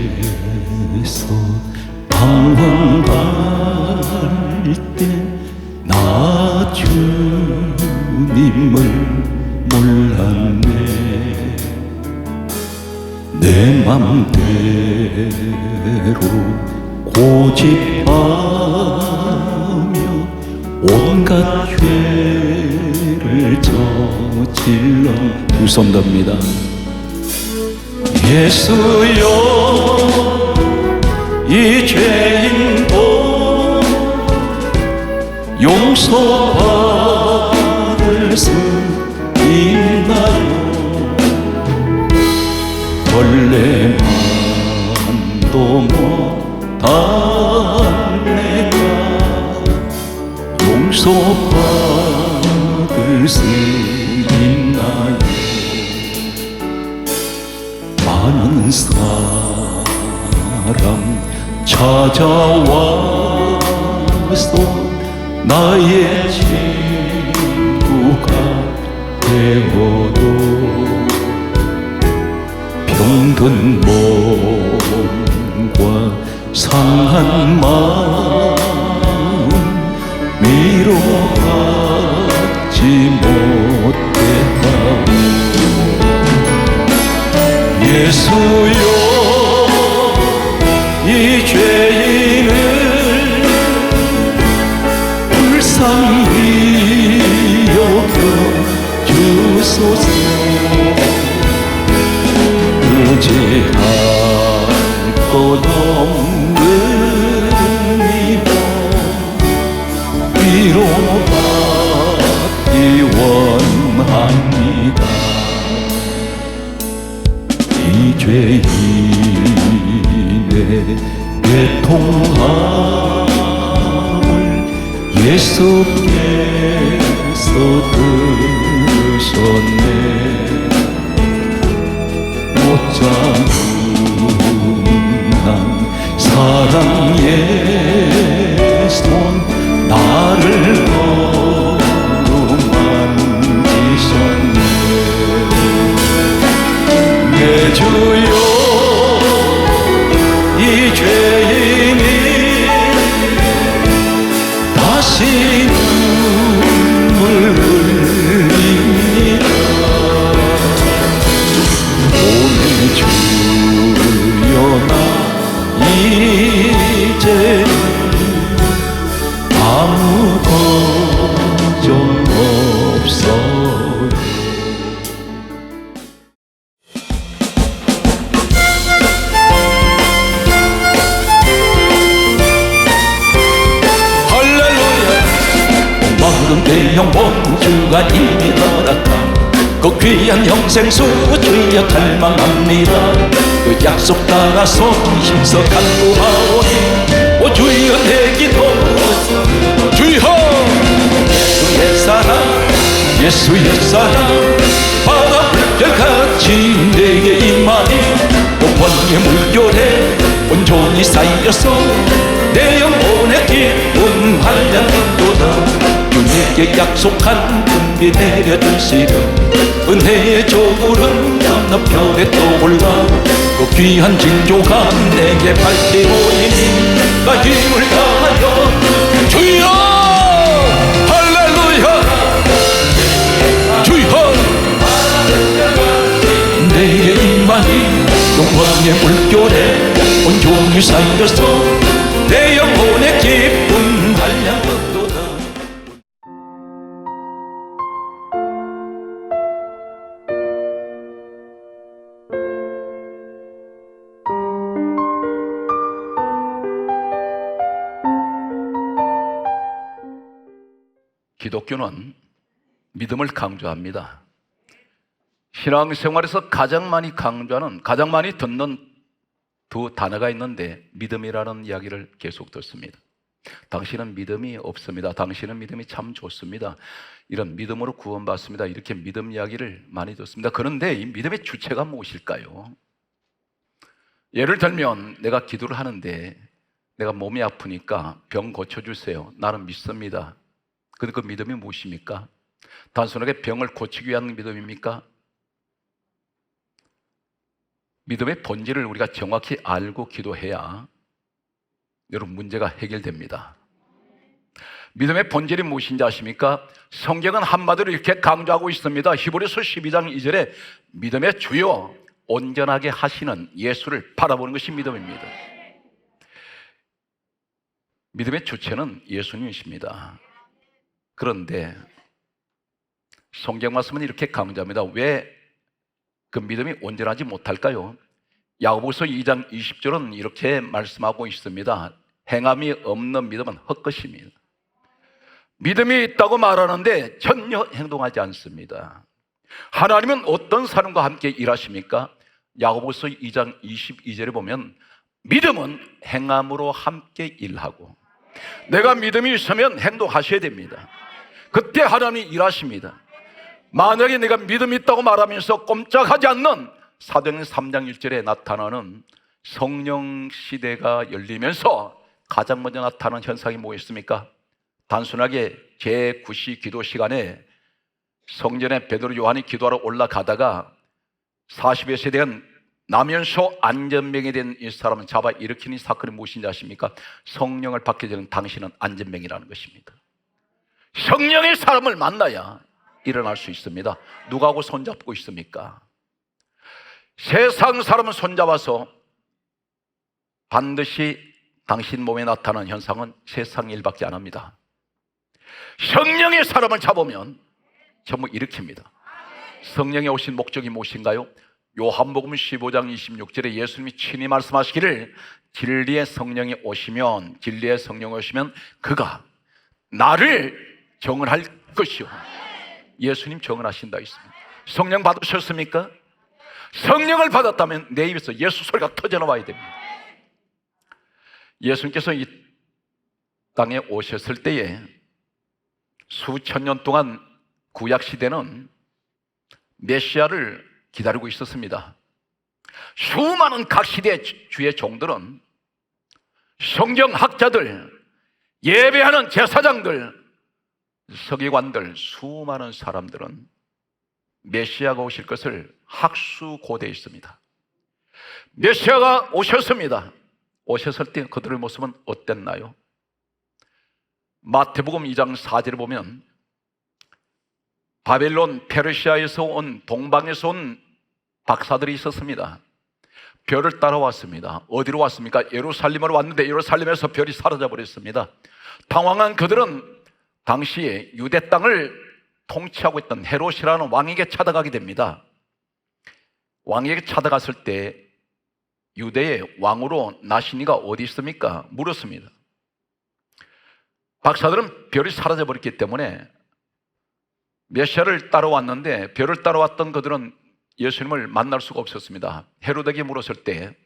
세상에서 방황할 때 나 주님을 몰랐네. 내 맘대로 고집하며 온갖 죄를 저질러 두 손 듭니다. 예수여, 이 죄인도 용서받을 수 있나요? 벌레만도 못한 내가 용서받을 수 있나요? 많은 사람 찾아와서 나의 친구가 되어도 병든 몸과 상한 마음 위로받지 못했다고. 예수여, 이 죄인을 불쌍히 여겨주소서. 의지할 것 없는 이번 위로받기 원합니다. 이 죄인의 애통함을 예수께서 들으셨네. 못자국난 사랑의 손 나를 어루만지셨네. 내 주여, 이 죄인이 다시 눈물 흘립니다. 오늘 주여, 나 이제 아무 걱정 없어요. 대형 범주가 이미 허락한 그 귀한 형생수 주여 갈망합니다. 그 약속 따라서 힘써 간구하오니 오 주여 내 기도 주여. 예수의 사랑, 예수의 사랑 바다 물결같이 내게 임하니 오 번개 물결에 온전히 쌓여서 내 영혼의 기쁨 한량도다. 주님께 약속한 금비 내려주시려 은혜의 조물은 건너편에 떠올라 그 귀한 징조가 내게 밝히오니 나 힘을 다하여 주여 할렐루야 주여 내게 임하니 영광의 물결에 온종일 쌓여서 내 영혼의 기쁨 한량도다. 기독교는 믿음을 강조합니다. 신앙생활에서 가장 많이 강조하는, 가장 많이 듣는 두 단어가 있는데 믿음이라는 이야기를 계속 듣습니다. 당신은 믿음이 없습니다. 당신은 믿음이 참 좋습니다. 이런 믿음으로 구원받습니다. 이렇게 믿음 이야기를 많이 듣습니다. 그런데 이 믿음의 주체가 무엇일까요? 예를 들면 내가 기도를 하는데 내가 몸이 아프니까 병 고쳐주세요. 나는 믿습니다. 근데 그 믿음이 무엇입니까? 단순하게 병을 고치기 위한 믿음입니까? 믿음의 본질을 우리가 정확히 알고 기도해야 여러분 문제가 해결됩니다. 믿음의 본질이 무엇인지 아십니까? 성경은 한마디로 이렇게 강조하고 있습니다. 히브리서 12장 2절에 믿음의 주요 온전하게 하시는 예수를 바라보는 것이 믿음입니다. 믿음의 주체는 예수님이십니다. 그런데 성경 말씀은 이렇게 강조합니다. 왜 그 믿음이 온전하지 못할까요? 야고보서 2장 20절은 이렇게 말씀하고 있습니다. 행함이 없는 믿음은 헛것입니다. 믿음이 있다고 말하는데 전혀 행동하지 않습니다. 하나님은 어떤 사람과 함께 일하십니까? 야고보서 2장 22절에 보면 믿음은 행함으로 함께 일하고, 내가 믿음이 있으면 행동하셔야 됩니다. 그때 하나님이 일하십니다. 만약에 내가 믿음이 있다고 말하면서 꼼짝하지 않는 사도행전 3장 1절에 나타나는 성령 시대가 열리면서 가장 먼저 나타나는 현상이 뭐였습니까? 단순하게 제9시 기도 시간에 성전에 베드로 요한이 기도하러 올라가다가 40여 세대가 나면서 안전병이 된 이 사람을 잡아 일으키는 사건이 무엇인지 아십니까? 성령을 받게 되는 당신은 안전병이라는 것입니다. 성령의 사람을 만나야 일어날 수 있습니다. 누구하고 손잡고 있습니까? 세상 사람은 손잡아서 반드시 당신 몸에 나타나는 현상은 세상 일밖에 안 합니다. 성령의 사람을 잡으면 전부 일으킵니다. 성령이 오신 목적이 무엇인가요? 요한복음 15장 26절에 예수님이 친히 말씀하시기를 진리의 성령이 오시면, 진리의 성령이 오시면 그가 나를 정언할 것이요. 예수님 정언하신다 있습니다. 성령 받으셨습니까? 성령을 받았다면 내 입에서 예수 소리가 터져나와야 됩니다. 예수님께서 이 땅에 오셨을 때에 수천 년 동안 구약 시대는 메시아를 기다리고 있었습니다. 수많은 각 시대 주의 종들은, 성경학자들, 예배하는 제사장들, 서기관들, 수많은 사람들은 메시아가 오실 것을 학수고대했습니다. 메시아가 오셨습니다. 오셨을 때 그들의 모습은 어땠나요? 마태복음 2장 4절을 보면 바벨론, 페르시아에서 온, 동방에서 온 박사들이 있었습니다. 별을 따라왔습니다. 어디로 왔습니까? 예루살렘으로 왔는데 예루살렘에서 별이 사라져 버렸습니다. 당황한 그들은 당시에 유대 땅을 통치하고 있던 헤롯이라는 왕에게 찾아가게 됩니다. 왕에게 찾아갔을 때 유대의 왕으로 나신 이가 어디 있습니까? 물었습니다. 박사들은 별이 사라져 버렸기 때문에 메시아를 따라왔는데 별을 따라왔던 그들은 예수님을 만날 수가 없었습니다. 헤롯에게 물었을 때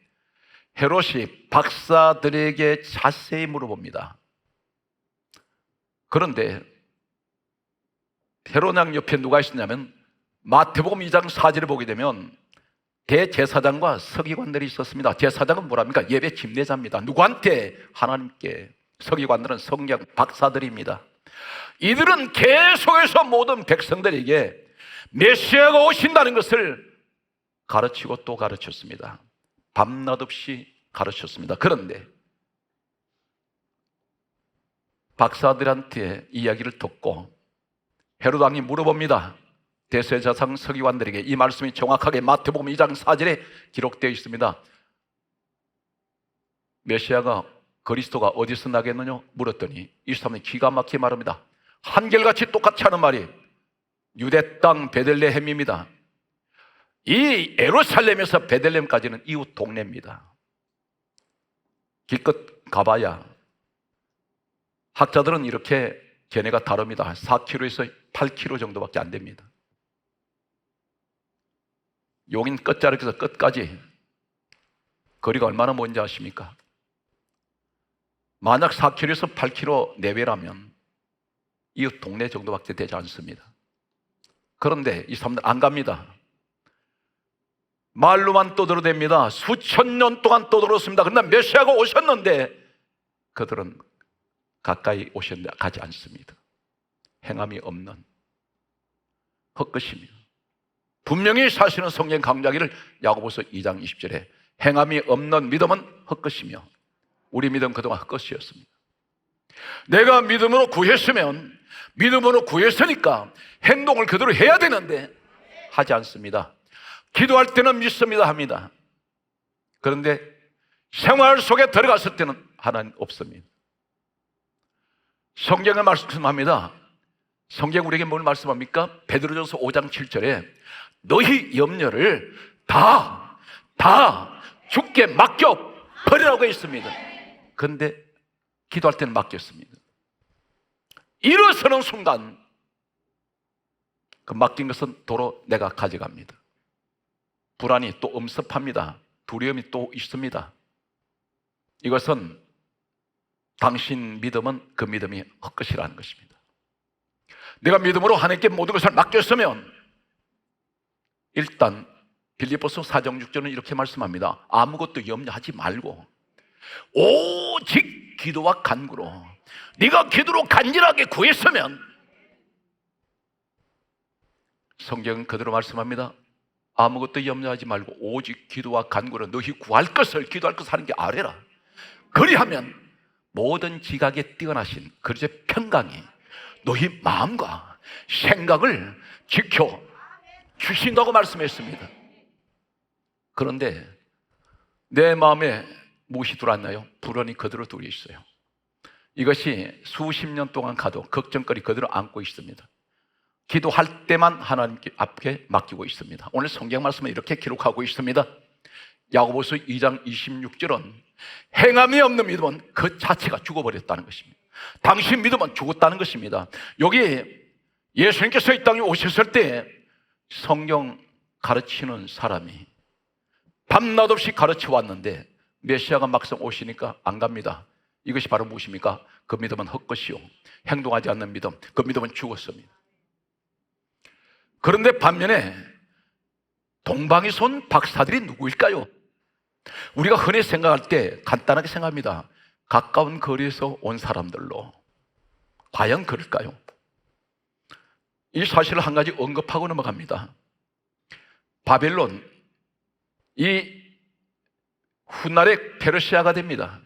헤롯이 박사들에게 자세히 물어봅니다. 그런데 헤롯 왕 옆에 누가 있었냐면 마태복음 2장 4절을 보게 되면 대제사장과 서기관들이 있었습니다. 제사장은 뭐랍니까? 예배 집례자입니다. 누구한테? 하나님께. 서기관들은 성경 박사들입니다. 이들은 계속해서 모든 백성들에게 메시아가 오신다는 것을 가르치고 또 가르쳤습니다. 밤낮 없이 가르쳤습니다. 그런데 박사들한테 이야기를 듣고 헤롯 왕이 물어봅니다. 대제사장 서기관들에게 이 말씀이 정확하게 마태복음 2장 4절에 기록되어 있습니다. 메시아가, 그리스도가 어디서 나겠느냐 물었더니 이 사람이 기가 막히게 말합니다. 한결같이 똑같이 하는 말이 유대 땅 베들레헴입니다. 이 예루살렘에서 베들레헴까지는 이웃 동네입니다. 기껏 가봐야, 학자들은 이렇게 견해가 다릅니다. 4km에서 8km 정도밖에 안 됩니다. 용인 끝자락에서 끝까지 거리가 얼마나 먼지 아십니까? 만약 4km에서 8km 내외라면 이웃 동네 정도밖에 되지 않습니다. 그런데 이 사람들 안 갑니다. 말로만 떠들어댑니다. 수천 년 동안 떠들었습니다. 그러나 메시아가 오셨는데 그들은 가까이 오셨는데 가지 않습니다. 행함이 없는 헛것이며 분명히 사실은 성경 강조하기를 야고보서 2장 20절에 행함이 없는 믿음은 헛것이며, 우리 믿음 그동안 헛것이었습니다. 내가 믿음으로 구했으면 믿음으로 구했으니까 행동을 그대로 해야 되는데 하지 않습니다. 기도할 때는 믿습니다 합니다. 그런데 생활 속에 들어갔을 때는 하나님 없습니다. 성경에 말씀합니다. 성경 우리에게 뭘 말씀합니까? 베드로전서 5장 7절에 너희 염려를 다 주께 맡겨 버리라고 했습니다. 그런데 기도할 때는 맡겼습니다. 일어서는 순간 그 맡긴 것은 도로 내가 가져갑니다. 불안이 또 엄습합니다. 두려움이 또 있습니다. 이것은 당신 믿음은 그 믿음이 헛것이라는 것입니다. 내가 믿음으로 하나님께 모든 것을 맡겼으면 일단 빌립보서 4장 6절은 이렇게 말씀합니다. 아무것도 염려하지 말고 오직 기도와 간구로, 네가 기도로 간절하게 구했으면, 성경은 그대로 말씀합니다. 아무것도 염려하지 말고 오직 기도와 간구로 너희 구할 것을, 기도할 것을 하는 게 아래라. 그리하면 모든 지각에 뛰어나신 그리스도의 평강이 너희 마음과 생각을 지켜 주신다고 말씀했습니다. 그런데 내 마음에 무엇이 들어왔나요? 불안이 그대로 들어 있어요. 이것이 수십 년 동안 가도 걱정거리 그대로 안고 있습니다. 기도할 때만 하나님 앞에 맡기고 있습니다. 오늘 성경 말씀은 이렇게 기록하고 있습니다. 야고보서 2장 26절은 행함이 없는 믿음은 그 자체가 죽어버렸다는 것입니다. 당신 믿음은 죽었다는 것입니다. 여기 예수님께서 이 땅에 오셨을 때 성경 가르치는 사람이 밤낮 없이 가르쳐 왔는데 메시아가 막상 오시니까 안 갑니다. 이것이 바로 무엇입니까? 그 믿음은 헛것이요, 행동하지 않는 믿음, 그 믿음은 죽었습니다. 그런데 반면에 동방이 선 박사들이 누구일까요? 우리가 흔히 생각할 때 간단하게 생각합니다. 가까운 거리에서 온 사람들로. 과연 그럴까요? 이 사실을 한 가지 언급하고 넘어갑니다. 바벨론, 이 훗날에 페르시아가 됩니다.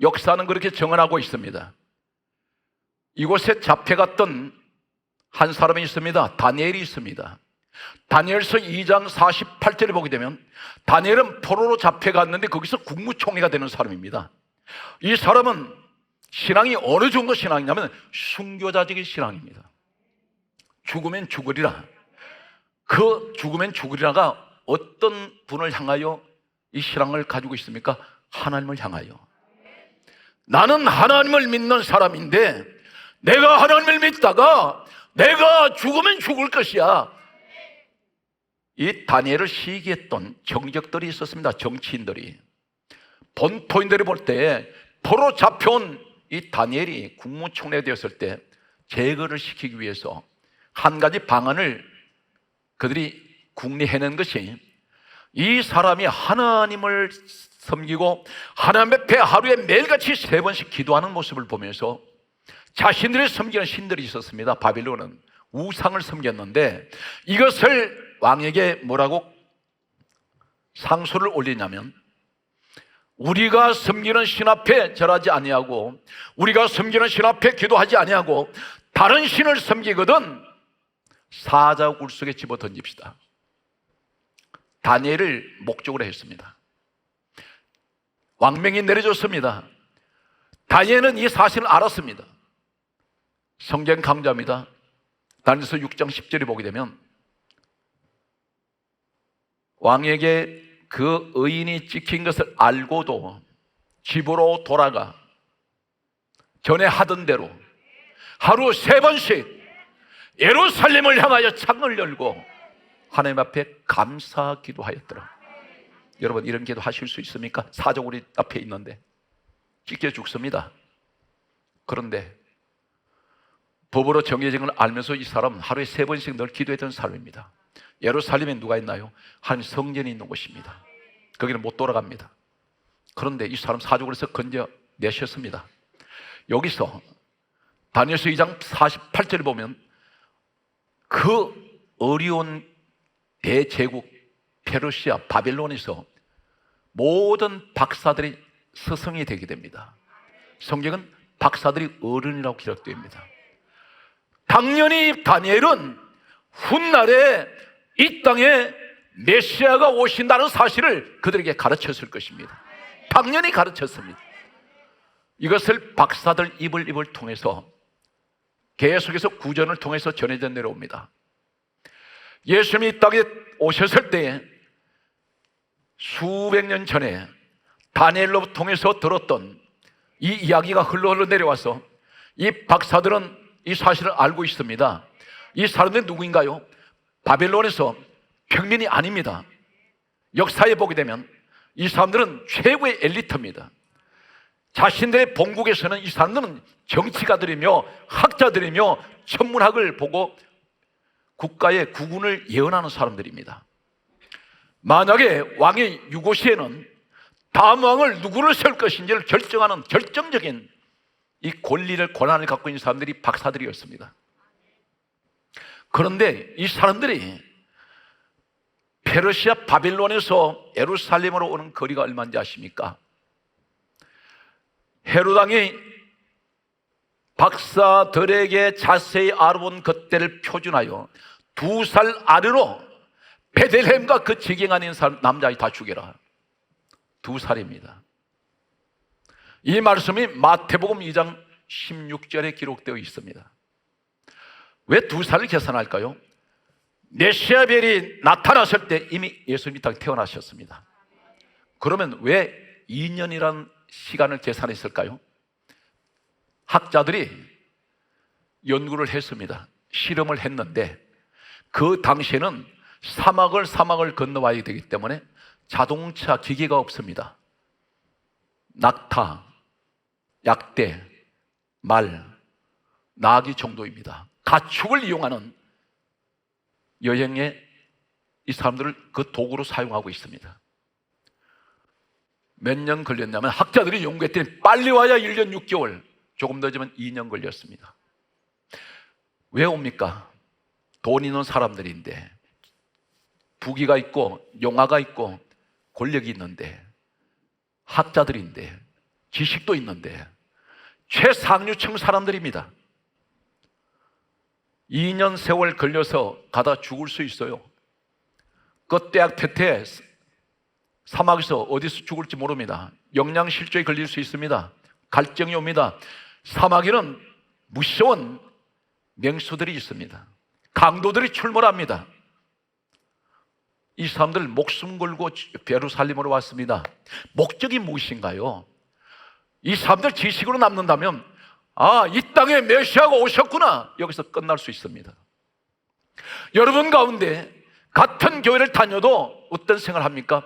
역사는 그렇게 정언하고 있습니다. 이곳에 잡혀갔던 한 사람이 있습니다. 다니엘이 있습니다. 다니엘서 2장 48절에 보게 되면 다니엘은 포로로 잡혀갔는데 거기서 국무총리가 되는 사람입니다. 이 사람은 신앙이 어느 정도 신앙이냐면 순교자적인 신앙입니다. 죽으면 죽으리라. 그 죽으면 죽으리라가 어떤 분을 향하여 이 신앙을 가지고 있습니까? 하나님을 향하여. 나는 하나님을 믿는 사람인데 내가 하나님을 믿다가 내가 죽으면 죽을 것이야. 이 다니엘을 시기했던 정적들이 있었습니다. 정치인들이. 본토인들이 볼 때 포로 잡혀온 이 다니엘이 국무총리가 되었을 때 제거를 시키기 위해서 한 가지 방안을 그들이 궁리해낸 것이, 이 사람이 하나님을 섬기고 하나님 앞에 하루에 매일같이 3번씩 기도하는 모습을 보면서 자신들이 섬기는 신들이 있었습니다. 바빌론은 우상을 섬겼는데 이것을 왕에게 뭐라고 상소를 올리냐면, 우리가 섬기는 신 앞에 절하지 아니하고 우리가 섬기는 신 앞에 기도하지 아니하고 다른 신을 섬기거든 사자굴 속에 집어 던집시다. 다니엘을 목적으로 했습니다. 왕명이 내려졌습니다. 다니엘은 이 사실을 알았습니다. 성경 강조합니다. 다니엘서 6장 10절에 보게 되면 왕에게 그 의인이 찍힌 것을 알고도 집으로 돌아가 전에 하던 대로 하루 3번씩 예루살렘을 향하여 창을 열고 하나님 앞에 감사 기도하였더라. 여러분, 이런 기도 하실 수 있습니까? 사자굴이 앞에 있는데 찢겨 죽습니다. 그런데 법으로 정해진 걸 알면서 이 사람은 하루에 3번씩 늘 기도했던 사람입니다. 예루살렘에 누가 있나요? 한 성전이 있는 곳입니다. 거기는 못 돌아갑니다. 그런데 이 사람 사자굴에서 건져내셨습니다. 여기서 다니엘서 2장 48절을 보면 그 어려운 대제국 페르시아 바벨론에서 모든 박사들이 스승이 되게 됩니다. 성경은 박사들이 어른이라고 기록됩니다. 당연히 다니엘은 훗날에 이 땅에 메시아가 오신다는 사실을 그들에게 가르쳤을 것입니다. 당연히 가르쳤습니다. 이것을 박사들 입을 통해서 계속해서 구전을 통해서 전해져 내려옵니다. 예수님이 이 땅에 오셨을 때에 수백 년 전에 다니엘로 통해서 들었던 이 이야기가 흘러 내려와서 이 박사들은 이 사실을 알고 있습니다. 이 사람들은 누구인가요? 바벨론에서 평민이 아닙니다. 역사에 보게 되면 이 사람들은 최고의 엘리트입니다. 자신들의 본국에서는 이 사람들은 정치가들이며 학자들이며 천문학을 보고 국가의 국운을 예언하는 사람들입니다. 만약에 왕의 유고시에는 다음 왕을 누구를 세울 것인지를 결정하는 결정적인 이 권리를 권한을 갖고 있는 사람들이 박사들이었습니다. 그런데 이 사람들이 페르시아 바빌론에서 예루살렘으로 오는 거리가 얼마인지 아십니까? 헤롯 왕이 박사들에게 자세히 알아본 것들을 표준하여 2살 아래로 베들레헴과 그 지경 안에 있는 남자아이 다 죽여라. 2살입니다. 이 말씀이 마태복음 2장 16절에 기록되어 있습니다. 왜 2살을 계산할까요? 메시아벨이 나타났을 때 이미 예수님이 태어나셨습니다. 그러면 왜 2년이라는 시간을 계산했을까요? 학자들이 연구를 했습니다. 실험을 했는데 그 당시에는 사막을 건너와야 되기 때문에 자동차 기계가 없습니다. 낙타, 약대, 말, 나귀 정도입니다. 가축을 이용하는 여행에 이 사람들을 그 도구로 사용하고 있습니다. 몇 년 걸렸냐면 학자들이 연구했더니 빨리 와야 1년 6개월, 조금 늦으면 2년 걸렸습니다. 왜 옵니까? 돈 있는 사람들인데, 부귀가 있고 용화가 있고 권력이 있는데, 학자들인데, 지식도 있는데 최상류층 사람들입니다. 2년 세월 걸려서 가다 죽을 수 있어요. 그 대학 퇴퇴 사막에서 어디서 죽을지 모릅니다. 영양실조에 걸릴 수 있습니다. 갈증이 옵니다. 사막에는 무서운 맹수들이 있습니다. 강도들이 출몰합니다. 이 사람들 목숨 걸고 예루살렘으로 왔습니다. 목적이 무엇인가요? 이 사람들 지식으로 남는다면 이 땅에 메시아가 오셨구나, 여기서 끝날 수 있습니다. 여러분 가운데 같은 교회를 다녀도 어떤 생각을 합니까?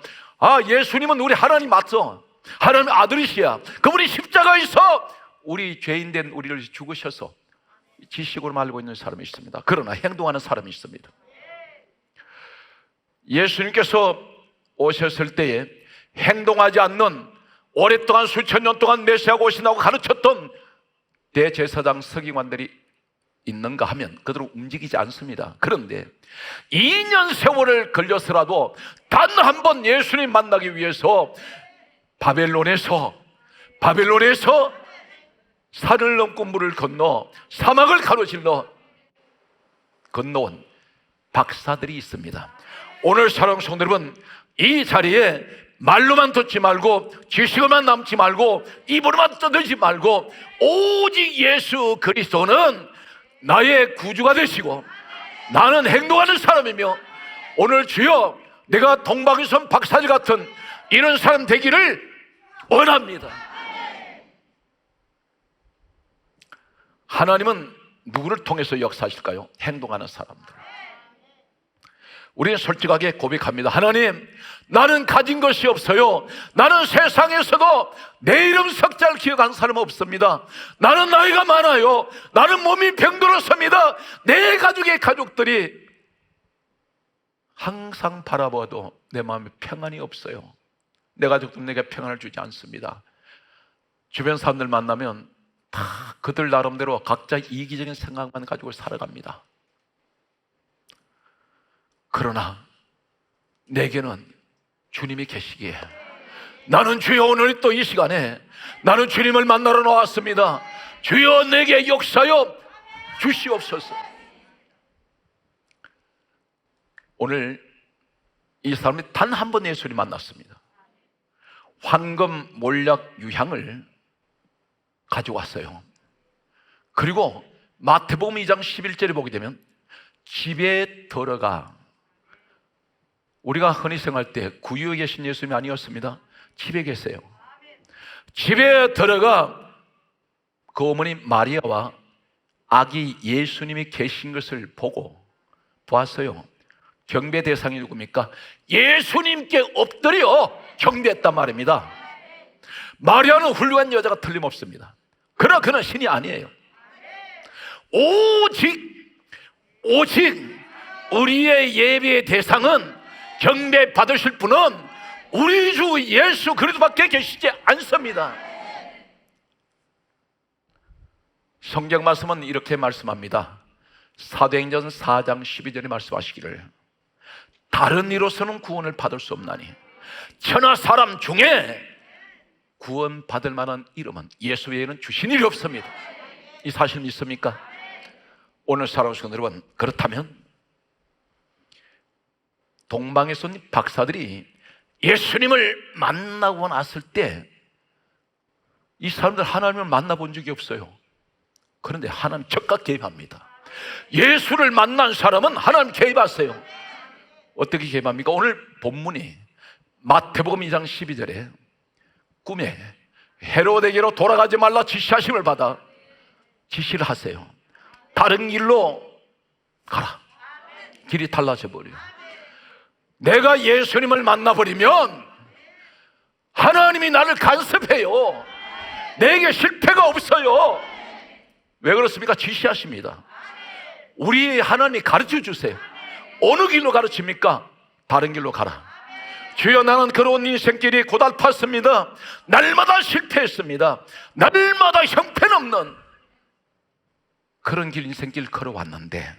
예수님은 우리 하나님 맞죠? 하나님의 아들이시야. 그분이 십자가에서 우리 죄인된 우리를 죽으셔서 지식으로 알고 있는 사람이 있습니다. 그러나 행동하는 사람이 있습니다. 예수님께서 오셨을 때에 행동하지 않는, 오랫동안 수천 년 동안 메시아가 오신다고 가르쳤던 대제사장 서기관들이 있는가 하면 그들은 움직이지 않습니다. 그런데 2년 세월을 걸려서라도 단 한 번 예수님 만나기 위해서 바벨론에서 산을 넘고 물을 건너 사막을 가로질러 건너온 박사들이 있습니다. 오늘 사랑하는 성도 여러분, 이 자리에 말로만 듣지 말고 지식으로만 남지 말고 입으로만 떠들지 말고 오직 예수 그리스도는 나의 구주가 되시고 나는 행동하는 사람이며, 오늘 주여 내가 동방에선 박사들 같은 이런 사람 되기를 원합니다. 하나님은 누구를 통해서 역사하실까요? 행동하는 사람들. 우리는 솔직하게 고백합니다. 하나님, 나는 가진 것이 없어요. 나는 세상에서도 내 이름 석자를 기억한 사람 없습니다. 나는 나이가 많아요. 나는 몸이 병들었습니다. 내 가족의 가족들이 항상 바라봐도 내 마음에 평안이 없어요. 내 가족도 내게 평안을 주지 않습니다. 주변 사람들 만나면 다 그들 나름대로 각자 이기적인 생각만 가지고 살아갑니다. 그러나 내게는 주님이 계시기에 나는 주여 오늘 또 이 시간에 나는 주님을 만나러 나왔습니다. 주여 내게 역사여 주시옵소서. 오늘 이 사람이 단 한 번 예수를 만났습니다. 황금 몰약 유향을 가져왔어요. 그리고 마태복음 2장 11절에 보게 되면 집에 들어가, 우리가 흔히 생각할 때 구유에 계신 예수님이 아니었습니다. 집에 계세요. 집에 들어가 그 어머니 마리아와 아기 예수님이 계신 것을 보고 보았어요. 경배 대상이 누굽니까? 예수님께 엎드려 경배했단 말입니다. 마리아는 훌륭한 여자가 틀림없습니다. 그러나 그는 신이 아니에요. 오직 우리의 예배의 대상은 경배 받으실 분은 우리 주 예수 그리스도밖에 계시지 않습니다. 성경 말씀은 이렇게 말씀합니다. 사도행전 4장 12절에 말씀하시기를 다른 이로서는 구원을 받을 수 없나니 천하 사람 중에 구원 받을 만한 이름은 예수 외에는 주신 일이 없습니다. 이 사실 믿습니까? 오늘 살아오신 여러분, 그렇다면 동방에서 온 박사들이 예수님을 만나고 났을 때 이 사람들 하나님을 만나본 적이 없어요. 그런데 하나님 적극 개입합니다. 예수를 만난 사람은 하나님 개입하세요. 어떻게 개입합니까? 오늘 본문이 마태복음 2장 12절에 꿈에 헤로데게로 돌아가지 말라 지시하심을 받아 지시를 하세요. 다른 길로 가라. 길이 달라져 버려요. 내가 예수님을 만나버리면 하나님이 나를 간섭해요. 내게 실패가 없어요. 왜 그렇습니까? 지시하십니다. 우리 하나님이 가르쳐 주세요. 어느 길로 가르칩니까? 다른 길로 가라. 주여 나는 그런 인생길이 고달팠습니다. 날마다 실패했습니다. 날마다 형편없는 그런 길, 인생길 걸어왔는데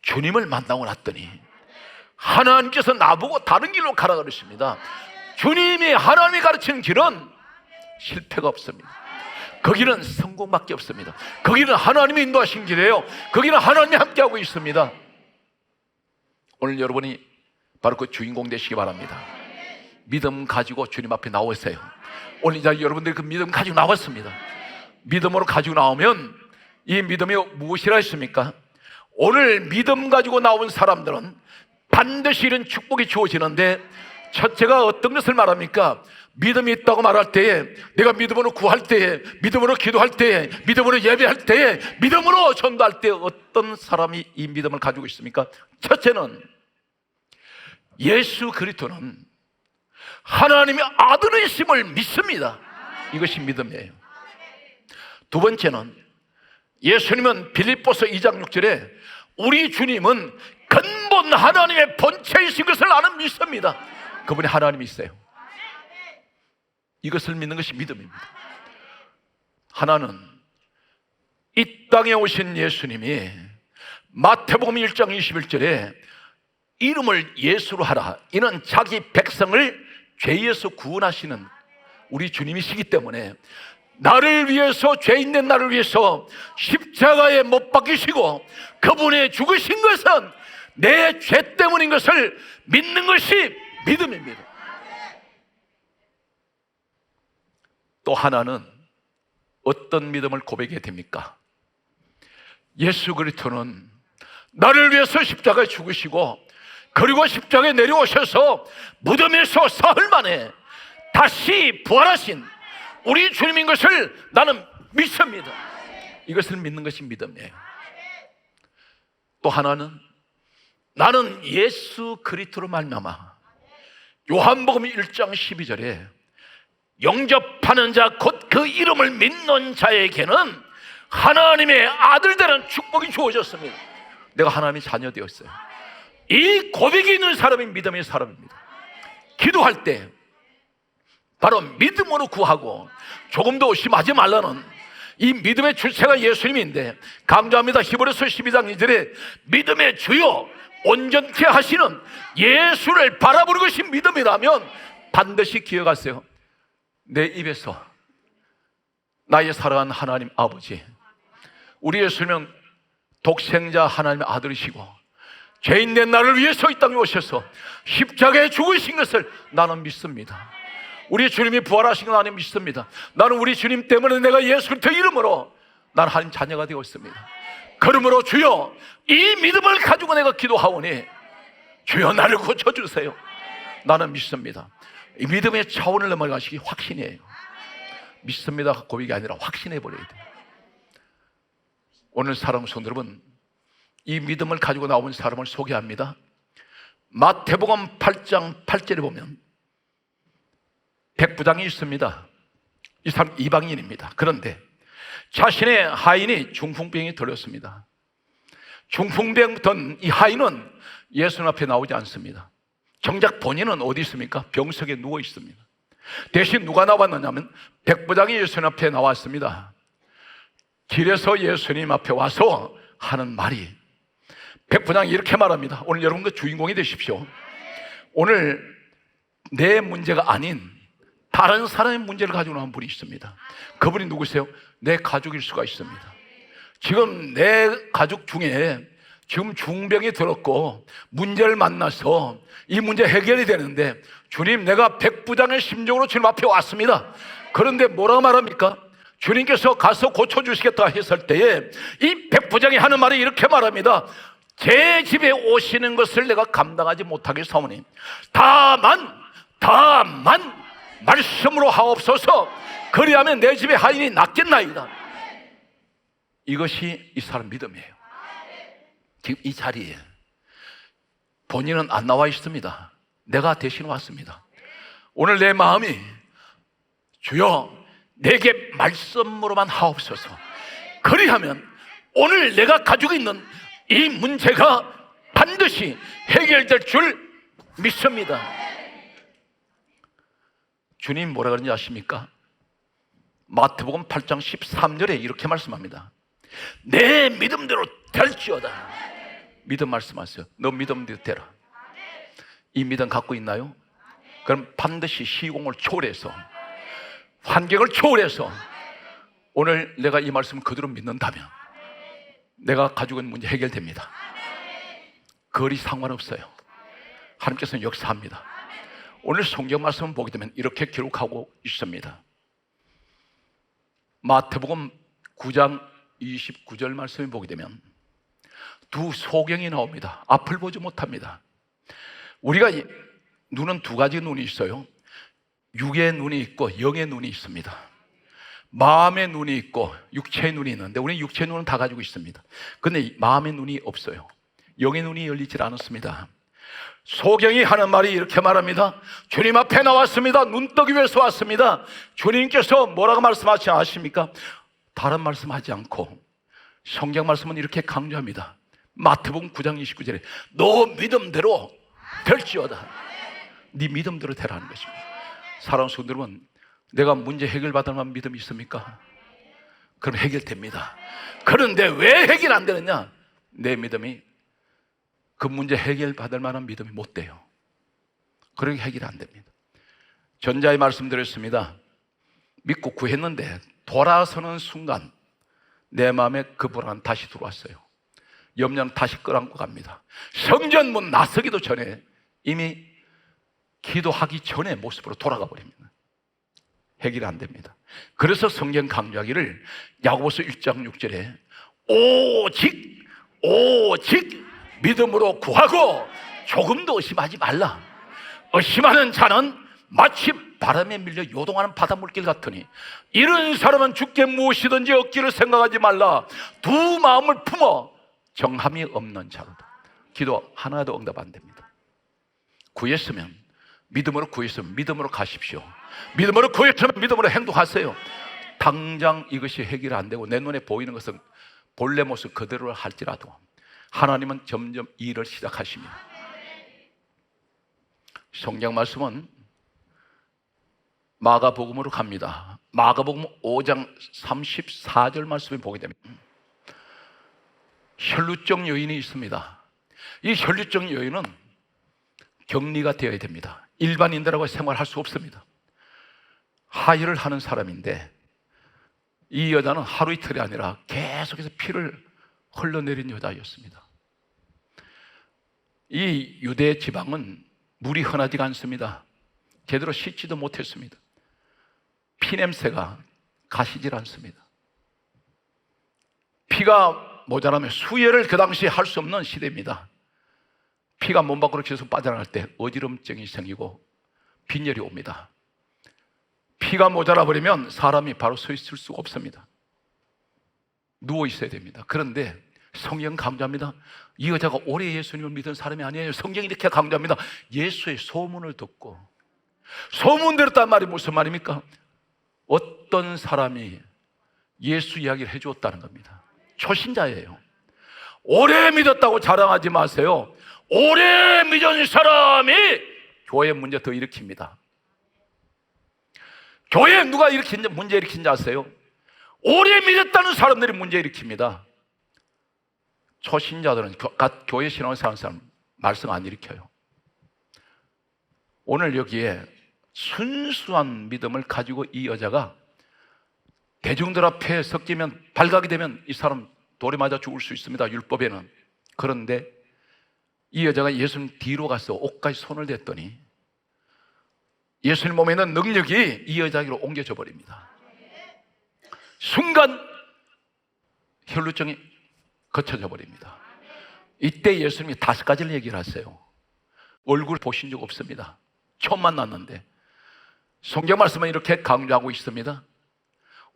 주님을 만나고 났더니 하나님께서 나보고 다른 길로 가라 그러십니다. 주님이, 하나님이 가르치는 길은 실패가 없습니다. 거기는 성공밖에 없습니다. 거기는 하나님이 인도하신 길이에요. 거기는 하나님이 함께하고 있습니다. 오늘 여러분이 바로 그 주인공 되시기 바랍니다. 믿음 가지고 주님 앞에 나오세요. 오늘 이제 여러분들이 그 믿음 가지고 나왔습니다. 믿음으로 가지고 나오면 이 믿음이 무엇이라 했습니까? 오늘 믿음 가지고 나온 사람들은 반드시 이런 축복이 주어지는데, 첫째가 어떤 것을 말합니까? 믿음이 있다고 말할 때에, 내가 믿음으로 구할 때에, 믿음으로 기도할 때에, 믿음으로 예배할 때에, 믿음으로 전도할 때 어떤 사람이 이 믿음을 가지고 있습니까? 첫째는 예수 그리스도는 하나님의 아들이심을 믿습니다. 이것이 믿음이에요. 두 번째는 예수님은 빌립보서 2장 6절에 우리 주님은 근본 하나님의 본체이신 것을 나는 믿습니다. 그분이 하나님이세요. 이것을 믿는 것이 믿음입니다. 하나는 이 땅에 오신 예수님이 마태복음 1장 21절에 이름을 예수로 하라, 이는 자기 백성을 죄에서 구원하시는 우리 주님이시기 때문에 나를 위해서, 죄 있는 나를 위해서 십자가에 못 박히시고 그분의 죽으신 것은 내 죄 때문인 것을 믿는 것이 믿음입니다. 또 하나는 어떤 믿음을 고백해야 됩니까? 예수 그리스도는 나를 위해서 십자가에 죽으시고 그리고 십자가에 내려오셔서 무덤에서 사흘 만에 다시 부활하신 우리 주님인 것을 나는 믿습니다. 이것을 믿는 것이 믿음이에요. 또 하나는 나는 예수 그리스도로 말미암아 요한복음 1장 12절에 영접하는 자 곧 그 이름을 믿는 자에게는 하나님의 아들 되는 축복이 주어졌습니다. 내가 하나님의 자녀 되었어요. 이 고백이 있는 사람이 믿음의 사람입니다. 기도할 때 바로 믿음으로 구하고 조금도 의심하지 말라는 이 믿음의 주체가 예수님인데, 강조합니다. 히브리서 12장 2절에 믿음의 주요 온전케 하시는 예수를 바라보는 것이 믿음이라면 반드시 기억하세요. 내 입에서 나의 사랑하는 하나님 아버지, 우리 예수님은 독생자 하나님의 아들이시고 죄인된 나를 위해서 이 땅에 오셔서 십자가에 죽으신 것을 나는 믿습니다. 우리 주님이 부활하신 건 나는 믿습니다. 나는 우리 주님 때문에 내가 예수 그리스도의 이름으로 나는 하나님 자녀가 되고 있습니다. 그러므로 주여, 이 믿음을 가지고 내가 기도하오니 주여 나를 고쳐주세요. 나는 믿습니다. 이 믿음의 차원을 넘어가시기 확신이에요. 믿습니다 고백이 아니라 확신해버려야 돼요. 오늘 사랑하는 성도 여러분, 이 믿음을 가지고 나온 사람을 소개합니다. 마태복음 8장 8절에 보면 백부장이 있습니다. 이 사람 이방인입니다. 그런데 자신의 하인이 중풍병이 들었습니다. 중풍병 든 이 하인은 예수님 앞에 나오지 않습니다. 정작 본인은 어디 있습니까? 병석에 누워 있습니다. 대신 누가 나왔느냐면 백부장이 예수님 앞에 나왔습니다. 길에서 예수님 앞에 와서 하는 말이, 백부장이 이렇게 말합니다. 오늘 여러분도 주인공이 되십시오. 오늘 내 문제가 아닌 다른 사람의 문제를 가지고 나온 분이 있습니다. 그분이 누구세요? 내 가족일 수가 있습니다. 지금 내 가족 중에 지금 중병이 들었고 문제를 만나서 이 문제 해결이 되는데, 주님, 내가 백부장의 심정으로 주님 앞에 왔습니다. 그런데 뭐라고 말합니까? 주님께서 가서 고쳐주시겠다 했을 때에 이 백부장이 하는 말이 이렇게 말합니다. 제 집에 오시는 것을 내가 감당하지 못하겠사오니 다만 말씀으로 하옵소서. 그리하면 내 집에 하인이 낫겠나이다. 이것이 이 사람 믿음이에요. 지금 이 자리에 본인은 안 나와 있습니다. 내가 대신 왔습니다. 오늘 내 마음이, 주여 내게 말씀으로만 하옵소서. 그리하면 오늘 내가 가지고 있는 이 문제가 반드시 해결될 줄 믿습니다. 주님 뭐라 그러는지 아십니까? 마태복음 8장 13절에 이렇게 말씀합니다. 내 믿음대로 될지어다. 믿음 말씀하세요. 너 믿음대로 되라. 이 믿음 갖고 있나요? 그럼 반드시 시공을 초월해서, 환경을 초월해서 오늘 내가 이 말씀을 그대로 믿는다면 내가 가지고 있는 문제 해결됩니다. 거리 상관없어요. 하나님께서는 역사합니다. 오늘 성경 말씀을 보게 되면 이렇게 기록하고 있습니다. 마태복음 9장 29절 말씀을 보게 되면 두 소경이 나옵니다. 앞을 보지 못합니다. 우리가 눈은 두 가지 눈이 있어요. 육의 눈이 있고 영의 눈이 있습니다. 마음의 눈이 있고 육체의 눈이 있는데 우리는 육체의 눈은 다 가지고 있습니다. 그런데 마음의 눈이 없어요. 영의 눈이 열리질 않았습니다. 소경이 하는 말이 이렇게 말합니다. 주님 앞에 나왔습니다. 눈 뜨기 위해서 왔습니다. 주님께서 뭐라고 말씀하시지 아십니까? 다른 말씀하지 않고 성경 말씀은 이렇게 강조합니다. 마태복음 9장 29절에 너 믿음대로 될지어다. 네 믿음대로 되라는 것입니다. 사랑하는 성도 여러분, 내가 문제 해결받을 만한 믿음이 있습니까? 그럼 해결됩니다. 그런데 왜 해결 안 되느냐? 내 믿음이 그 문제 해결받을 만한 믿음이 못 돼요. 그러게 해결 안 됩니다. 전자의 말씀드렸습니다. 믿고 구했는데 돌아서는 순간 내 마음에 그 불안 다시 들어왔어요. 염려는 다시 끌어안고 갑니다. 성전문 나서기도 전에 이미 기도하기 전에 모습으로 돌아가 버립니다. 해결이 안 됩니다. 그래서 성경 강조하기를 야고보서 1장 6절에 오직 믿음으로 구하고 조금도 의심하지 말라. 의심하는 자는 마치 바람에 밀려 요동하는 바닷물길 같으니 이런 사람은 주께 무엇이든지 얻기를 생각하지 말라. 두 마음을 품어 정함이 없는 자로다. 기도 하나도 응답 안 됩니다. 구했으면 믿음으로 구했으면 믿음으로 가십시오. 믿음으로 구했으면 믿음으로 행동하세요. 당장 이것이 해결 안 되고 내 눈에 보이는 것은 본래 모습 그대로 할지라도 하나님은 점점 일을 시작하십니다. 성경 말씀은 마가복음으로 갑니다. 마가복음 5장 34절 말씀을 보게 되면 혈루증 여인이 있습니다. 이 혈류증 여인은 격리가 되어야 됩니다. 일반인들하고 생활할 수 없습니다. 하혈을 하는 사람인데 이 여자는 하루 이틀이 아니라 계속해서 피를 흘러내린 여자였습니다. 이 유대 지방은 물이 흔하지가 않습니다. 제대로 씻지도 못했습니다. 피냄새가 가시질 않습니다. 피가 모자라면 수혈을 그 당시에 할 수 없는 시대입니다. 피가 몸 밖으로 계속 빠져나갈 때 어지럼증이 생기고 빈혈이 옵니다. 피가 모자라 버리면 사람이 바로 서 있을 수가 없습니다. 누워 있어야 됩니다. 그런데 성경 강조합니다. 이 여자가 오래 예수님을 믿은 사람이 아니에요. 성경이 이렇게 강조합니다. 예수의 소문을 듣고, 소문 들었단 말이 무슨 말입니까? 어떤 사람이 예수 이야기를 해주었다는 겁니다. 초신자예요. 오래 믿었다고 자랑하지 마세요. 오래 믿은 사람이 교회 문제 더 일으킵니다. 교회에 누가 문제 일으킨지 아세요? 오래 믿었다는 사람들이 문제 일으킵니다. 초신자들은 교회 신앙을 사는 사람 말씀 안 일으켜요. 오늘 여기에 순수한 믿음을 가지고 이 여자가 대중들 앞에 섞이면 발각이 되면 이 사람 돌에 맞아 죽을 수 있습니다. 율법에는. 그런데 이 여자가 예수님 뒤로 가서 옷까지 손을 댔더니 예수님 몸에 있는 능력이 이 여자에게로 옮겨져 버립니다. 순간 혈루증이 거쳐져 버립니다. 이때 예수님이 5가지를 얘기를 하세요. 얼굴 보신 적 없습니다. 처음 만났는데 성경 말씀은 이렇게 강조하고 있습니다.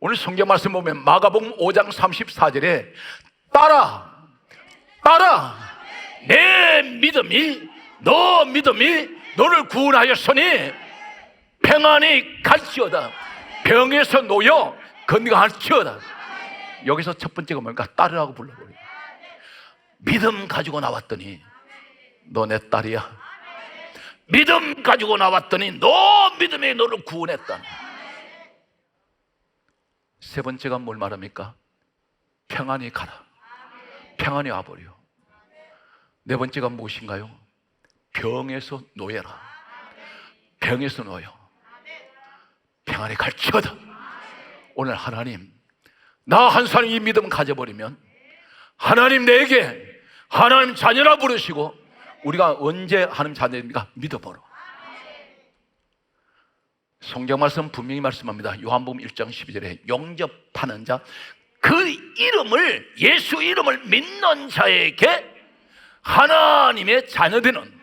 오늘 성경 말씀 보면 마가복음 5장 34절에 따라 내 믿음이 너 믿음이 너를 구원하였으니 평안히 갈지어다. 병에서 놓여 건강할지어다. 여기서 첫 번째가 뭔가 따르라고 불러버려요. 믿음 가지고 나왔더니 너 내 딸이야. 믿음 가지고 나왔더니 너 믿음이 너를 구원했다. 세 번째가 뭘 말합니까? 평안히 가라. 평안히 와버려. 네 번째가 무엇인가요? 병에서 놓여라. 병에서 놓여 평안히 갈지어다. 오늘 하나님, 나 한 사람 이 믿음 가져버리면 하나님 내게 하나님 자녀라 부르시고 우리가 언제 하나님 자녀입니까? 믿어보라. 성경 말씀 분명히 말씀합니다. 요한복음 1장 12절에 용접하는 자, 그 이름을, 예수 이름을 믿는 자에게 하나님의 자녀되는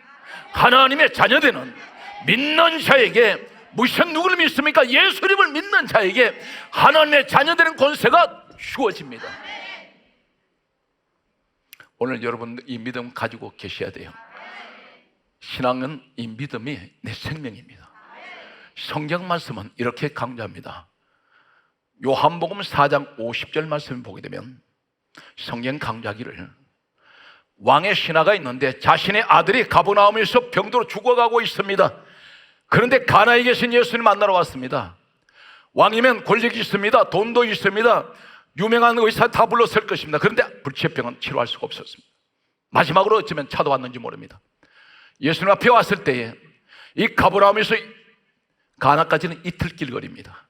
믿는 자에게, 무슨 누구를 믿습니까? 예수 이름을 믿는 자에게 하나님의 자녀되는 권세가 주어집니다. 오늘 여러분 이 믿음 가지고 계셔야 돼요. 신앙은 이 믿음이 내 생명입니다. 성경 말씀은 이렇게 강조합니다. 요한복음 4장 50절 말씀을 보게 되면 성경 강조하기를, 왕의 신하가 있는데 자신의 아들이 가버나움에서 병들어 죽어가고 있습니다. 그런데 가나에 계신 예수님 만나러 왔습니다. 왕이면 권력이 있습니다. 돈도 있습니다. 유명한 의사 다 불렀을 것입니다. 그런데 불치병은 치료할 수가 없었습니다. 마지막으로 어쩌면 차도 왔는지 모릅니다. 예수님 앞에 왔을 때에 이 가버나움에서 가나까지는 이틀길 거리입니다.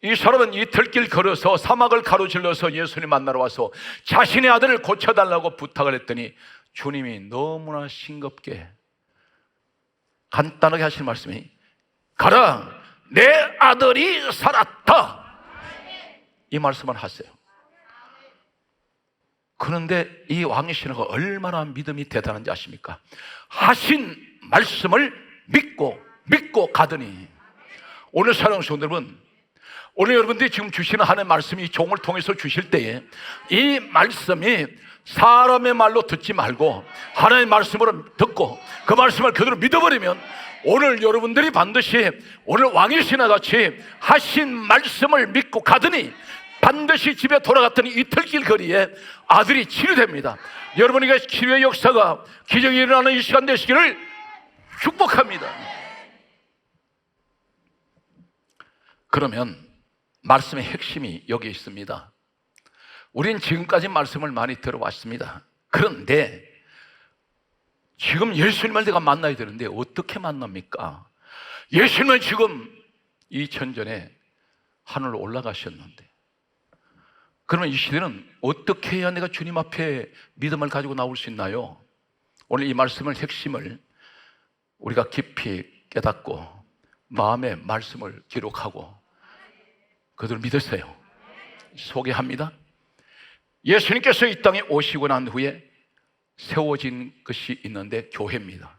이 사람은 이틀길 걸어서 사막을 가로질러서 예수님 만나러 와서 자신의 아들을 고쳐달라고 부탁을 했더니 주님이 너무나 싱겁게 간단하게 하신 말씀이, 가라, 내 아들이 살았다, 이 말씀을 하세요. 그런데 이 왕의 신하가 얼마나 믿음이 대단한지 아십니까? 하신 말씀을 믿고 가더니, 오늘 사랑하는 성도 여러분, 오늘 여러분들이 지금 주시는 하나님의 말씀이 종을 통해서 주실 때에 이 말씀이 사람의 말로 듣지 말고 하나님의 말씀으로 듣고 그 말씀을 그대로 믿어버리면 오늘 여러분들이 반드시 오늘 왕의 신하같이 하신 말씀을 믿고 가더니 반드시 집에 돌아갔더니 이틀길 거리에 아들이 치료됩니다. 여러분에게 치료의 역사가, 기적이 일어나는 이 시간 되시기를 축복합니다. 그러면 말씀의 핵심이 여기 있습니다. 우린 지금까지 말씀을 많이 들어왔습니다. 그런데 지금 예수님을 내가 만나야 되는데 어떻게 만납니까? 예수님은 지금 2000년 전에 하늘로 올라가셨는데, 그러면 이 시대는 어떻게 해야 내가 주님 앞에 믿음을 가지고 나올 수 있나요? 오늘 이 말씀을, 핵심을 우리가 깊이 깨닫고 마음의 말씀을 기록하고 그들을 믿으세요. 소개합니다. 예수님께서 이 땅에 오시고 난 후에 세워진 것이 있는데 교회입니다.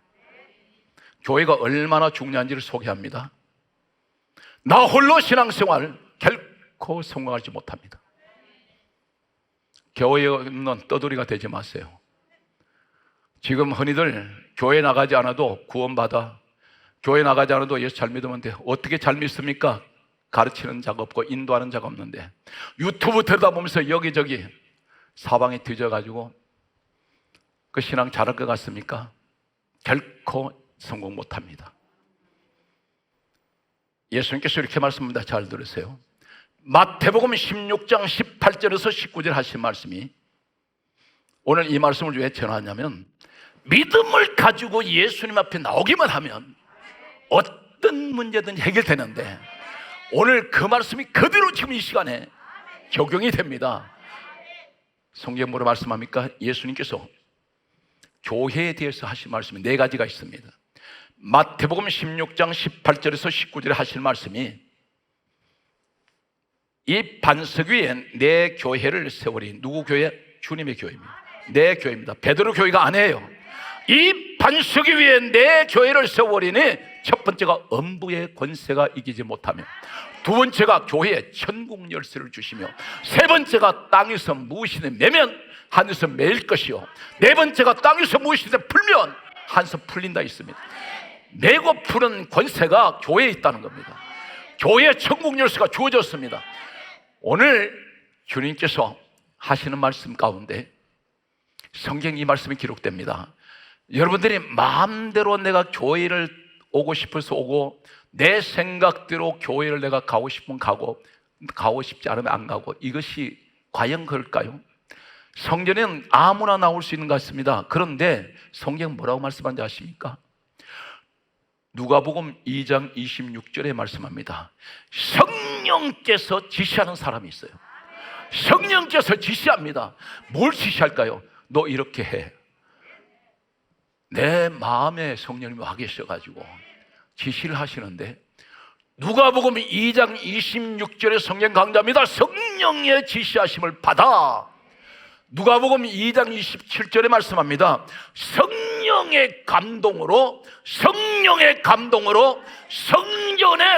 교회가 얼마나 중요한지를 소개합니다. 나 홀로 신앙생활 결코 성공하지 못합니다. 교회에 없는 떠돌이가 되지 마세요. 지금 흔히들 교회 나가지 않아도 구원받아, 교회 나가지 않아도 예수 잘 믿으면 돼. 어떻게 잘 믿습니까? 가르치는 자가 없고 인도하는 자가 없는데, 유튜브 들여다보면서 여기저기 사방에 뒤져가지고 그 신앙 잘할 것 같습니까? 결코 성공 못합니다. 예수님께서 이렇게 말씀합니다. 잘 들으세요. 마태복음 16장 18절에서 19절 하신 말씀이, 오늘 이 말씀을 왜 전하냐면, 믿음을 가지고 예수님 앞에 나오기만 하면 어떤 문제든 해결되는데, 오늘 그 말씀이 그대로 지금 이 시간에 적용이 됩니다. 성경 뭐로 말씀합니까? 예수님께서 교회에 대해서 하신 말씀이 4가지가 있습니다. 마태복음 16장 18절에서 19절에 하실 말씀이, 이 반석 위에 내 교회를 세우리. 누구 교회? 주님의 교회입니다. 내 교회입니다. 베드로 교회가 아니에요. 이 반석 위에 내 교회를 세우리니, 첫 번째가 엄부의 권세가 이기지 못하며, 두 번째가 교회에 천국 열쇠를 주시며, 세 번째가 땅에서 무엇이든 매면 하늘에서 매일 것이요, 네 번째가 땅에서 무엇이든 풀면 하늘에서 풀린다 있습니다. 매고 푸는 권세가 교회에 있다는 겁니다. 교회에 천국 열쇠가 주어졌습니다. 오늘 주님께서 하시는 말씀 가운데 성경 이 말씀이 기록됩니다. 여러분들이 마음대로 내가 교회를 오고 싶어서 오고, 내 생각대로 교회를 내가 가고 싶으면 가고 싶지 않으면 안 가고, 이것이 과연 그럴까요? 성경에는 아무나 나올 수 있는 것 같습니다. 그런데 성경 뭐라고 말씀하는지 아십니까? 누가복음 2장 26절에 말씀합니다. 성령께서 지시하는 사람이 있어요. 성령께서 지시합니다. 뭘 지시할까요? 너 이렇게 해. 내 마음에 성령님이 와 계셔가지고 지시를 하시는데, 누가복음 2장 26절의 성경 강좌입니다. 성령의 지시하심을 받아. 누가복음 2장 27절에 말씀합니다. 성령의 감동으로 성전에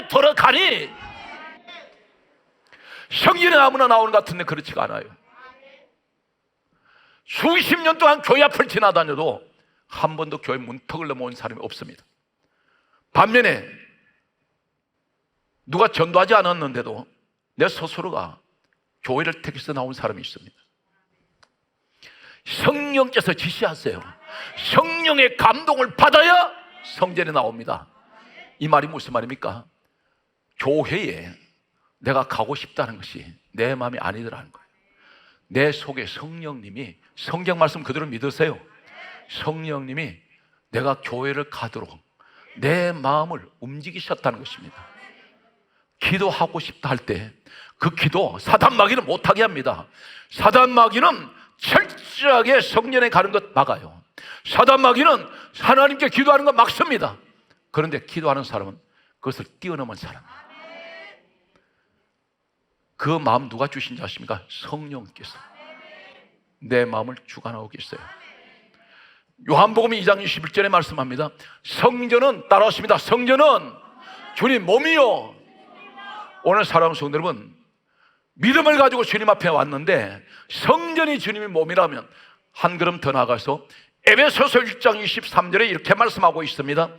들어가니. 성전에 아무나 나오는 것 같은데 그렇지가 않아요. 수십 년 동안 교회 앞을 지나다녀도 한 번도 교회 문턱을 넘어온 사람이 없습니다. 반면에 누가 전도하지 않았는데도 내 스스로가 교회를 택해서 나온 사람이 있습니다. 성령께서 지시하세요. 성령의 감동을 받아야 성전에 나옵니다. 이 말이 무슨 말입니까? 교회에 내가 가고 싶다는 것이 내 마음이 아니더라는 거예요. 내 속에 성령님이, 성경 말씀 그대로 믿으세요. 성령님이 내가 교회를 가도록 내 마음을 움직이셨다는 것입니다. 기도하고 싶다 할 때 그 기도 사단 마귀는 못하게 합니다. 사단 마귀는 철저하게 성전에 가는 것 막아요. 사단 마귀는 하나님께 기도하는 것 막습니다. 그런데 기도하는 사람은 그것을 뛰어넘은 사람이에요. 그 마음 누가 주신지 아십니까? 성령께서 내 마음을 주관하고 계세요. 요한복음 2장 21절에 말씀합니다. 성전은, 따라하십니다. 성전은 주님 몸이요. 오늘 사랑하는 성도 여러분, 믿음을 가지고 주님 앞에 왔는데 성전이 주님의 몸이라면 한 걸음 더 나가서 에베소서 1장 23절에 이렇게 말씀하고 있습니다.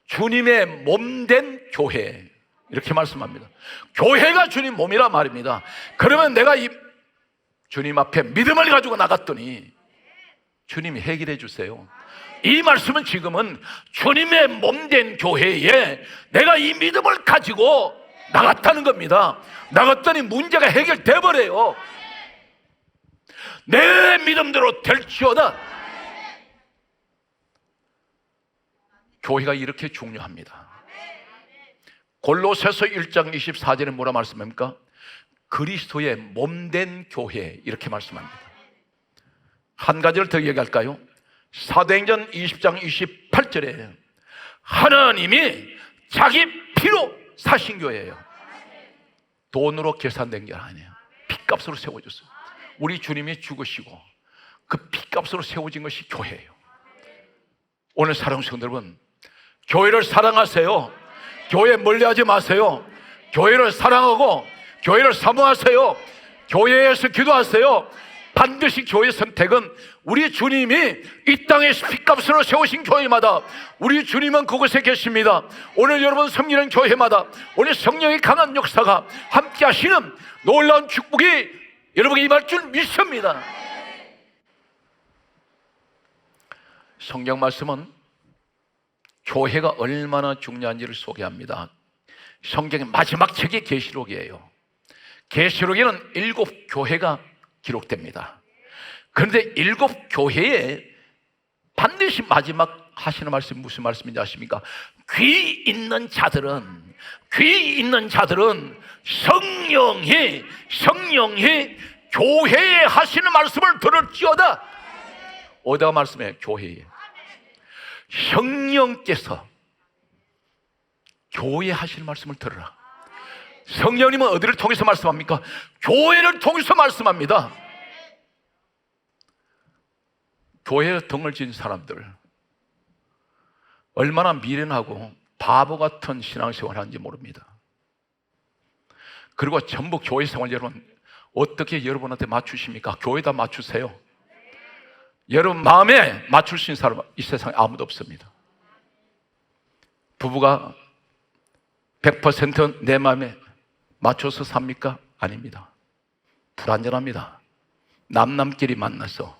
주님의 몸된 교회, 이렇게 말씀합니다. 교회가 주님 몸이란 말입니다. 그러면 내가 이 주님 앞에 믿음을 가지고 나갔더니 주님이 해결해 주세요. 이 말씀은 지금은 주님의 몸된 교회에 내가 이 믿음을 가지고 나갔다는 겁니다. 나갔더니 문제가 해결돼 버려요. 내 믿음대로 될지어다. 교회가 이렇게 중요합니다. 골로새서 1장 24절에 뭐라 말씀합니까? 그리스도의 몸된 교회, 이렇게 말씀합니다. 한 가지를 더 얘기할까요? 사도행전 20장 28절에 하나님이 자기 피로 사신 교회예요. 돈으로 계산된 게 아니에요. 피값으로 세워졌어요. 우리 주님이 죽으시고 그 피값으로 세워진 것이 교회예요. 오늘 사랑하는 성도 여러분, 교회를 사랑하세요. 교회 멀리하지 마세요. 교회를 사랑하고 교회를 사모하세요. 교회에서 기도하세요. 반드시 교회 선택은 우리 주님이 이 땅에 피값으로 세우신 교회마다 우리 주님은 그곳에 계십니다. 오늘 여러분 섬기는 교회마다 오늘 성령의 강한 역사가 함께 하시는 놀라운 축복이 여러분에게 임할 줄 믿습니다. 성경 말씀은 교회가 얼마나 중요한지를 소개합니다. 성경의 마지막 책이 계시록이에요. 계시록에는 7교회가 기록됩니다. 그런데 7교회에 반드시 마지막 하시는 말씀이 무슨 말씀인지 아십니까? 귀 있는 자들은 성령이 교회에 하시는 말씀을 들을지어다. 어디다가 말씀해요? 교회에. 성령께서 교회에 하시는 말씀을 들으라. 성령님은 어디를 통해서 말씀합니까? 교회를 통해서 말씀합니다. 교회에 등을 진 사람들 얼마나 미련하고 바보 같은 신앙생활을 하는지 모릅니다. 그리고 전부 교회 생활 여러분 어떻게 여러분한테 맞추십니까? 교회에다 맞추세요. 여러분 마음에 맞출 수 있는 사람 이 세상에 아무도 없습니다. 부부가 100% 내 마음에 맞춰서 삽니까? 아닙니다. 불완전합니다. 남끼리 만나서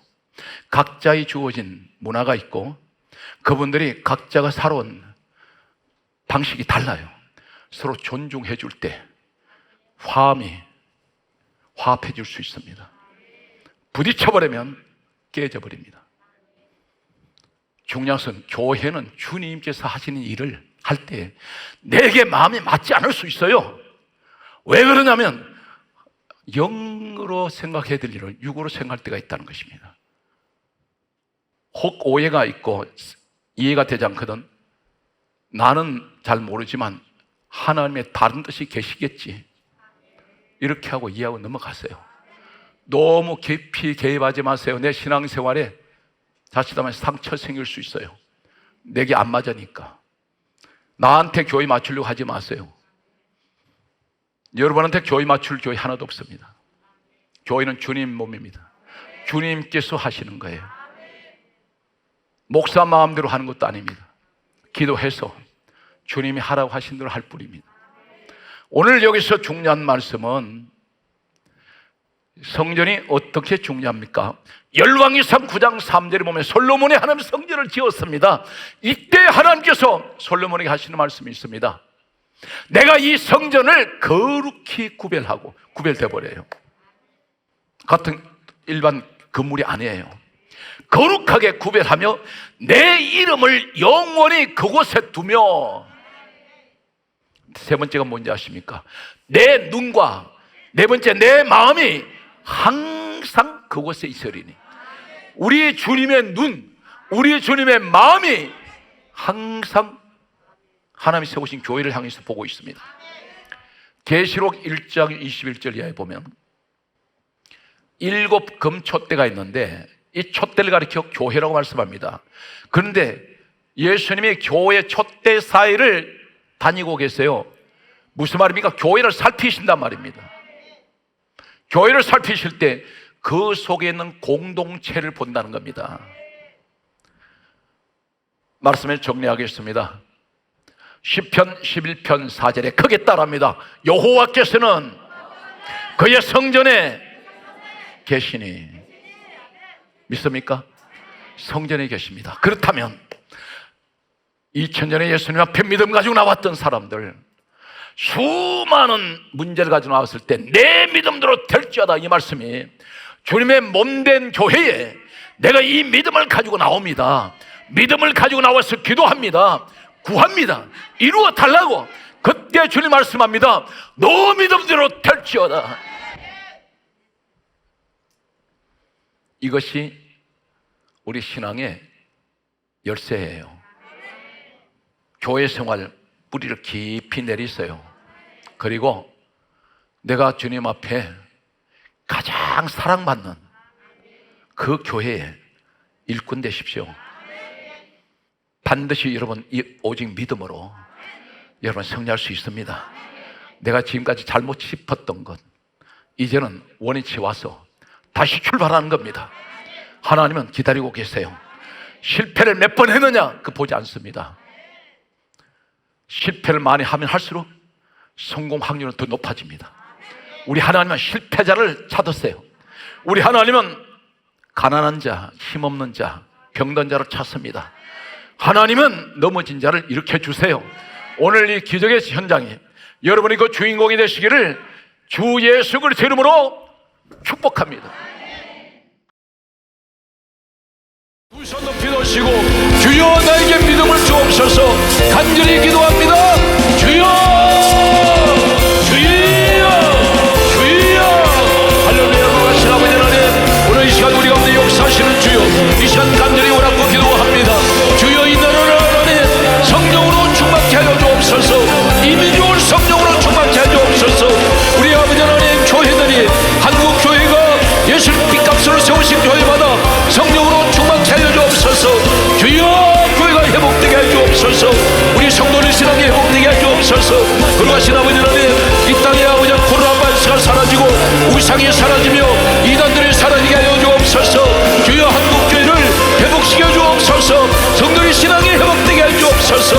각자의 주어진 문화가 있고 그분들이 각자가 살아온 방식이 달라요. 서로 존중해 줄 때 화합해 줄 수 있습니다. 부딪혀버리면 깨져버립니다. 중요한 것은 교회는 주님께서 하시는 일을 할 때 내게 마음에 맞지 않을 수 있어요. 왜 그러냐면 영으로 생각해야 될 일을 육으로 생각할 때가 있다는 것입니다. 혹 오해가 있고 이해가 되지 않거든. 나는 잘 모르지만 하나님의 다른 뜻이 계시겠지. 이렇게 하고 이해하고 넘어가세요. 너무 깊이 개입하지 마세요. 내 신앙생활에 자칫하면 상처 생길 수 있어요. 내게 안 맞으니까. 나한테 교회 맞추려고 하지 마세요. 여러분한테 교회 맞출 교회 하나도 없습니다. 교회는 주님 몸입니다. 주님께서 하시는 거예요. 목사 마음대로 하는 것도 아닙니다. 기도해서 주님이 하라고 하신 대로 할 뿐입니다. 오늘 여기서 중요한 말씀은 성전이 어떻게 중요합니까? 열왕기상 9장 3절에 보면 솔로몬이 하나님 성전을 지었습니다. 이때 하나님께서 솔로몬에게 하시는 말씀이 있습니다. 내가 이 성전을 거룩히 구별돼 버려요. 같은 일반 건물이 아니에요. 거룩하게 구별하며 내 이름을 영원히 그곳에 두며, 세 번째가 뭔지 아십니까? 내 눈과 네 번째 내 마음이 항상 그곳에 있으리니. 우리 주님의 눈, 우리 주님의 마음이 항상 하나님이 세우신 교회를 향해서 보고 있습니다. 계시록 1장 21절 이하에 보면 7 금촛대가 있는데 이 촛대를 가리켜 교회라고 말씀합니다. 그런데 예수님이 교회 촛대 사이를 다니고 계세요. 무슨 말입니까? 교회를 살피신단 말입니다. 교회를 살피실 때 그 속에 있는 공동체를 본다는 겁니다. 말씀을 정리하겠습니다. 시편 11편 4절에 크게 따라합니다. 여호와께서는 그의 성전에 계시니. 믿습니까? 성전에 계십니다. 그렇다면 2000년에 예수님 앞에 믿음 가지고 나왔던 사람들, 수많은 문제를 가지고 나왔을 때 내 믿음대로 될지어다, 이 말씀이 주님의 몸된 교회에 내가 이 믿음을 가지고 나옵니다. 믿음을 가지고 나와서 기도합니다. 구합니다. 이루어 달라고. 그때 주님 말씀합니다. 너 믿음대로 될지어다. 이것이 우리 신앙의 열쇠예요. 교회 생활 뿌리를 깊이 내리세요. 그리고 내가 주님 앞에 가장 사랑받는 그 교회에 일꾼 되십시오. 반드시 여러분 오직 믿음으로 여러분 승리할 수 있습니다. 내가 지금까지 잘못 짚었던 것 이제는 원위치 와서 다시 출발하는 겁니다. 하나님은 기다리고 계세요. 실패를 몇 번 했느냐 그 보지 않습니다. 실패를 많이 하면 할수록 성공 확률은 더 높아집니다. 우리 하나님은 실패자를 찾으세요. 우리 하나님은 가난한 자, 힘없는 자, 병든 자를 찾습니다. 하나님은 넘어진 자를 일으켜 주세요. 오늘 이 기적의 현장에 여러분이 그 주인공이 되시기를 주 예수 그리스도 이름으로 축복합니다. 두 손 높이 드시고 주여 나에게 믿음을 주옵소서. 간절히 기도합니다. 주여 주여 주여. 할렐루야. 거하신 아버지 하나님, 오늘 이 시간 우리 가운데 역사하시는 주여, 이 시간 간절히 원하고 기도합니다. 주여 이 나라를 하나님 성령으로 충만케 하여 주옵소서. 이미 좋은 성령으로 충만케 하여 주옵소서. 우리 아버지 하나님, 교회들이 한국 교회가 예수 빚값으로 세우신 교회마다 성령으로 충만케 하여 주옵소서. 주여 교회가 회복되게 하여 주옵소서. 우리 성도들 신앙이 회복되게 하여 주옵소서. 거룩하신 아버지 하나님, 이 땅에 아버지 코로나 바이러스가 사라지고 우상이 사라지며 이단들이 사라지게 하여 주옵소서. 주여 한국 교회를 회복시켜 주옵소서. 성도의 신앙이 회복되게 하여 주옵소서.